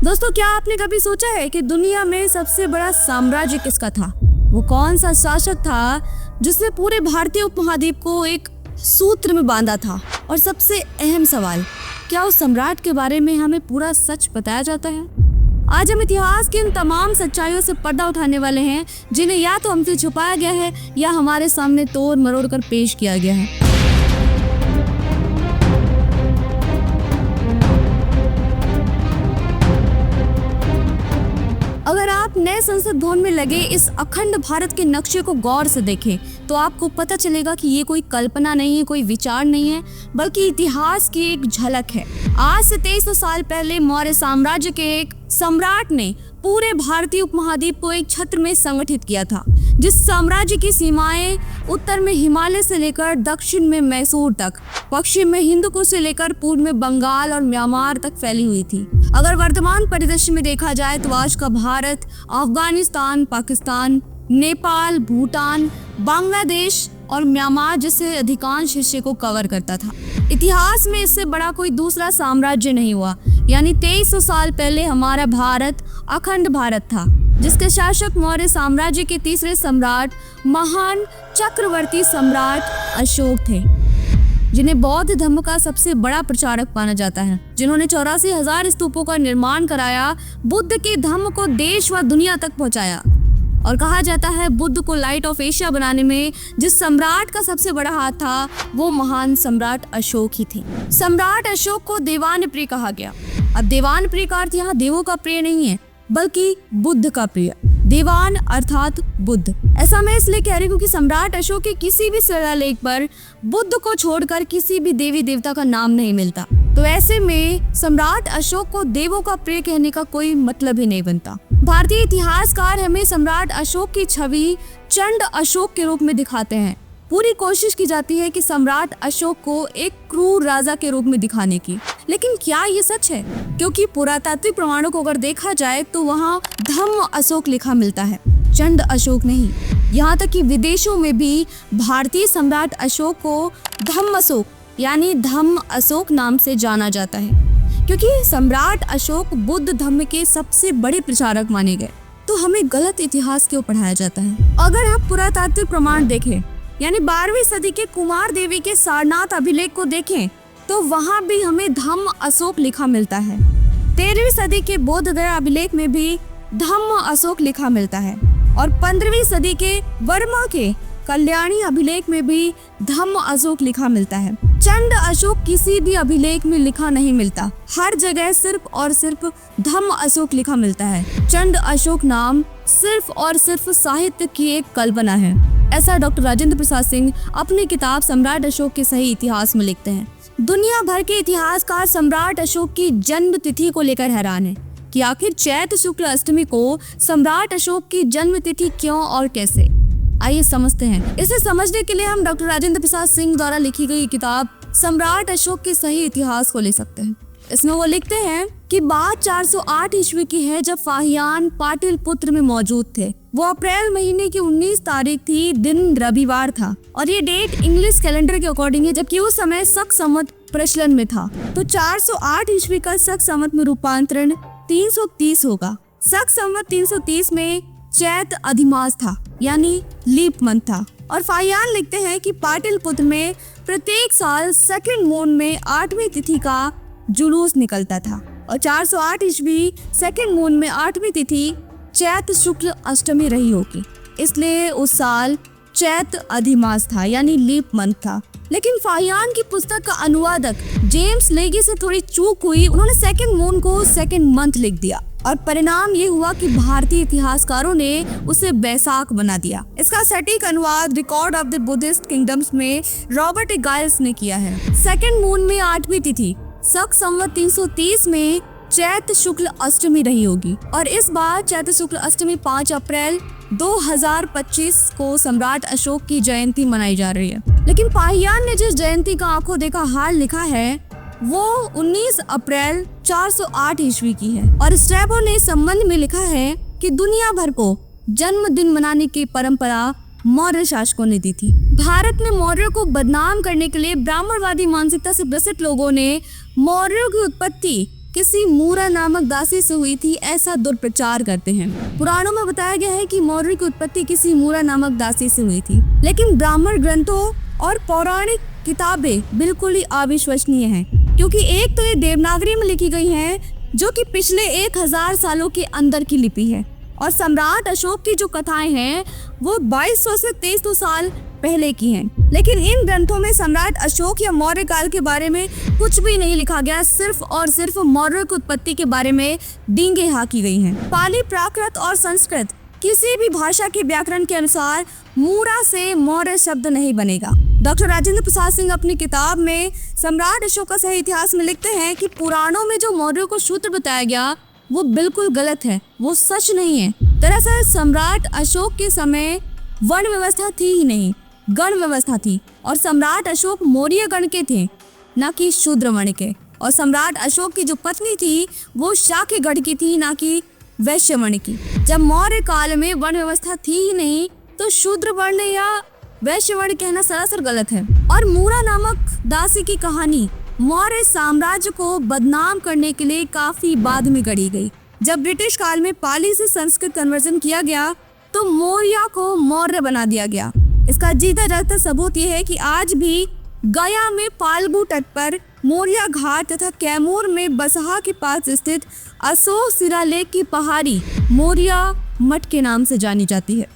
दोस्तों, क्या आपने कभी सोचा है कि दुनिया में सबसे बड़ा साम्राज्य किसका था? वो कौन सा शासक था जिसने पूरे भारतीय उपमहाद्वीप को एक सूत्र में बांधा था? और सबसे अहम सवाल, क्या उस सम्राट के बारे में हमें पूरा सच बताया जाता है? आज हम इतिहास की इन तमाम सच्चाइयों से पर्दा उठाने वाले हैं जिन्हें या तो हमसे छुपाया गया है या हमारे सामने तोड़ मरोड़ कर पेश किया गया है। अगर आप नए संसद भवन में लगे इस अखंड भारत के नक्शे को गौर से देखें तो आपको पता चलेगा कि ये कोई कल्पना नहीं है, कोई विचार नहीं है, बल्कि इतिहास की एक झलक है। आज से 2300 साल पहले मौर्य साम्राज्य के एक सम्राट ने पूरे भारतीय उपमहाद्वीप को एक छत्र में संगठित किया था, जिस साम्राज्य की सीमाएं उत्तर में हिमालय से लेकर दक्षिण में मैसूर तक, पश्चिम में हिंद कुश से लेकर पूर्व में बंगाल और म्यांमार तक फैली हुई थी। अगर वर्तमान परिदृश्य में देखा जाए तो आज का भारत अफगानिस्तान, पाकिस्तान, नेपाल, भूटान, बांग्लादेश और म्यांमार जैसे अधिकांश हिस्से को कवर करता था। इतिहास में इससे बड़ा कोई दूसरा साम्राज्य नहीं हुआ। यानी 2300 साल पहले हमारा भारत अखंड भारत था, जिसके शासक मौर्य साम्राज्य के तीसरे सम्राट महान चक्रवर्ती सम्राट अशोक थे, जिन्हें बौद्ध धर्म का सबसे बड़ा प्रचारक माना जाता है, जिन्होंने 84,000 स्तूपों का निर्माण कराया, बुद्ध के धर्म को देश व दुनिया तक पहुंचाया। और कहा जाता है बुद्ध को लाइट ऑफ एशिया बनाने में जिस सम्राट का सबसे बड़ा हाथ था वो महान सम्राट अशोक ही थे। सम्राट अशोक को देवान प्रिय कहा गया। अब देवान प्रिय का अर्थ यहाँ देवों का प्रिय नहीं है, बल्कि बुद्ध का प्रिय। देवान अर्थात बुद्ध। ऐसा मैं इसलिए कह रही हूँ कि सम्राट अशोक के किसी भी शिलालेख पर बुद्ध को छोड़कर किसी भी देवी देवता का नाम नहीं मिलता। तो ऐसे में सम्राट अशोक को देवों का प्रिय कहने का कोई मतलब ही नहीं बनता। भारतीय इतिहासकार हमें सम्राट अशोक की छवि चंड अशोक के रूप में दिखाते हैं। पूरी कोशिश की जाती है कि सम्राट अशोक को एक क्रूर राजा के रूप में दिखाने की, लेकिन क्या ये सच है? क्योंकि पुरातात्विक प्रमाणों को अगर देखा जाए तो वहाँ धम्म अशोक लिखा मिलता है, चंड अशोक नहीं। यहाँ तक कि विदेशों में भी भारतीय सम्राट अशोक को धम्म अशोक यानी धम्म अशोक नाम से जाना जाता है, क्योंकि सम्राट अशोक बुद्ध धर्म के सबसे बड़े प्रचारक माने गए। तो हमें गलत इतिहास क्यों पढ़ाया जाता है? अगर आप पुरातात्विक प्रमाण देखें, यानी 12वीं सदी के कुमार देवी के सारनाथ अभिलेख को देखें तो वहाँ भी हमें धम्म अशोक लिखा मिलता है। 13वीं सदी के बोध गया अभिलेख में भी धम्म अशोक लिखा मिलता है, और 15वीं सदी के वर्मा के कल्याणी अभिलेख में भी धम्म अशोक लिखा मिलता है। चंड अशोक किसी भी अभिलेख में लिखा नहीं मिलता, हर जगह सिर्फ और सिर्फ धम्म अशोक लिखा मिलता है। चंड अशोक नाम सिर्फ और सिर्फ साहित्य की एक कल्पना है, ऐसा डॉक्टर राजेंद्र प्रसाद सिंह अपनी किताब सम्राट अशोक के सही इतिहास में लिखते हैं। दुनिया भर के इतिहासकार सम्राट अशोक की जन्म तिथि को लेकर हैरान है कि आखिर चैत्र शुक्ल अष्टमी को सम्राट अशोक की जन्म तिथि क्यों और कैसे। आइए समझते हैं। इसे समझने के लिए हम डॉक्टर राजेंद्र प्रसाद सिंह द्वारा लिखी गई किताब सम्राट अशोक के सही इतिहास को ले सकते हैं। इसमें वो लिखते हैं कि बात 408 ईस्वी की है, जब फाहियान पाटलिपुत्र में मौजूद थे। वो अप्रैल महीने की 19 तारीख थी, दिन रविवार था, और ये डेट इंग्लिश कैलेंडर के अकॉर्डिंग है, जबकि उस समय शक संवत प्रचलन में था। तो 408 ईस्वी का शक संवत में रूपांतरण 330 होगा। शक संवत 330 में चैत्र अधिमास था, यानी लीप मंथ था। और फाहियान लिखते हैं कि पाटलिपुत्र में प्रत्येक साल सेकंड मून में 8वीं तिथि का जुलूस निकलता था, और 408 ईस्वी सेकंड मून में 8वीं तिथि चैत्र शुक्ल अष्टमी रही होगी, इसलिए उस साल चैत्र अधिमास था, यानी लीप मंथ था। लेकिन फाहियान की पुस्तक का अनुवादक जेम्स लेगी से थोड़ी चूक हुई, उन्होंने सेकंड मून को सेकंड मंथ लिख दिया, और परिणाम ये हुआ कि भारतीय इतिहासकारों ने उसे बैसाख बना दिया। इसका सटीक अनुवाद record of the Buddhist kingdoms में रॉबर्ट गाइल्स ने किया है। सेकंड मून में 8वीं तिथि शक संवत 330 में चैत्र शुक्ल अष्टमी रही होगी, और इस बार चैत्र शुक्ल अष्टमी 5 अप्रैल 2025 को सम्राट अशोक की जयंती मनाई जा रही है। लेकिन फाहियान ने जिस जयंती का आंखों देखा हाल लिखा है वो 19 अप्रैल 408 ईस्वी की है, और स्ट्रैबो ने संबंध में लिखा है कि दुनिया भर को जन्मदिन मनाने की परंपरा मौर्य शासकों ने दी थी। भारत में मौर्यों को बदनाम करने के लिए ब्राह्मणवादी मानसिकता से ग्रसित लोगों ने मौर्यों की उत्पत्ति किसी मूरा नामक दासी से हुई थी, ऐसा दुष्प्रचार करते हैं। पुराणों में बताया गया है कि मौर्य की उत्पत्ति किसी मूरा नामक दासी से हुई थी, लेकिन ब्राह्मण ग्रंथों और पौराणिक किताबें बिल्कुल ही अविश्वसनीय हैं, क्योंकि एक तो ये देवनागरी में लिखी गई हैं, जो कि पिछले 1000 सालों के अंदर की लिपि है, और सम्राट अशोक की जो कथाएं हैं वो 2200 से 2300 साल पहले की हैं। लेकिन इन ग्रंथों में सम्राट अशोक या मौर्य काल के बारे में कुछ भी नहीं लिखा गया, सिर्फ और सिर्फ मौर्य की उत्पत्ति के बारे में डींगे हाँकी गई हैं। पाली, प्राकृत और संस्कृत किसी भी भाषा के व्याकरण के अनुसार मूरा से मौर्य शब्द नहीं बनेगा। डॉक्टर राजेंद्र प्रसाद सिंह अपनी किताब में सम्राट अशोक का सही इतिहास में लिखते हैं कि पुराणों में जो मौर्य को शूद्र बताया गया वो बिल्कुल गलत है, वो सच नहीं है। दरअसल सम्राट अशोक के समय वर्ण व्यवस्था थी ही नहीं, गण व्यवस्था थी, और सम्राट अशोक मौर्य गण के थे, न कि शूद्र वर्ण के। और सम्राट अशोक की जो पत्नी थी वो शाक्य गण की थी, न कि वैश्य वर्ण की। जब मौर्य काल में वर्ण व्यवस्था थी ही नहीं तो शूद्र वर्ण या वैश्य वर्ण कहना सरासर गलत है। और मूरा नामक दासी की कहानी मौर्य साम्राज्य को बदनाम करने के लिए काफी बाद में गढ़ी गई। जब ब्रिटिश काल में पाली से संस्कृत कन्वर्जन किया गया तो मौर्य को मौर्य बना दिया गया। इसका जीता जागता सबूत यह है कि आज भी गया में फाल्गु तट पर मौर्य घाट तथा कैमूर में बसहा के पास स्थित अशोक शिलालेख की पहाड़ी मौर्य मठ के नाम से जानी जाती है।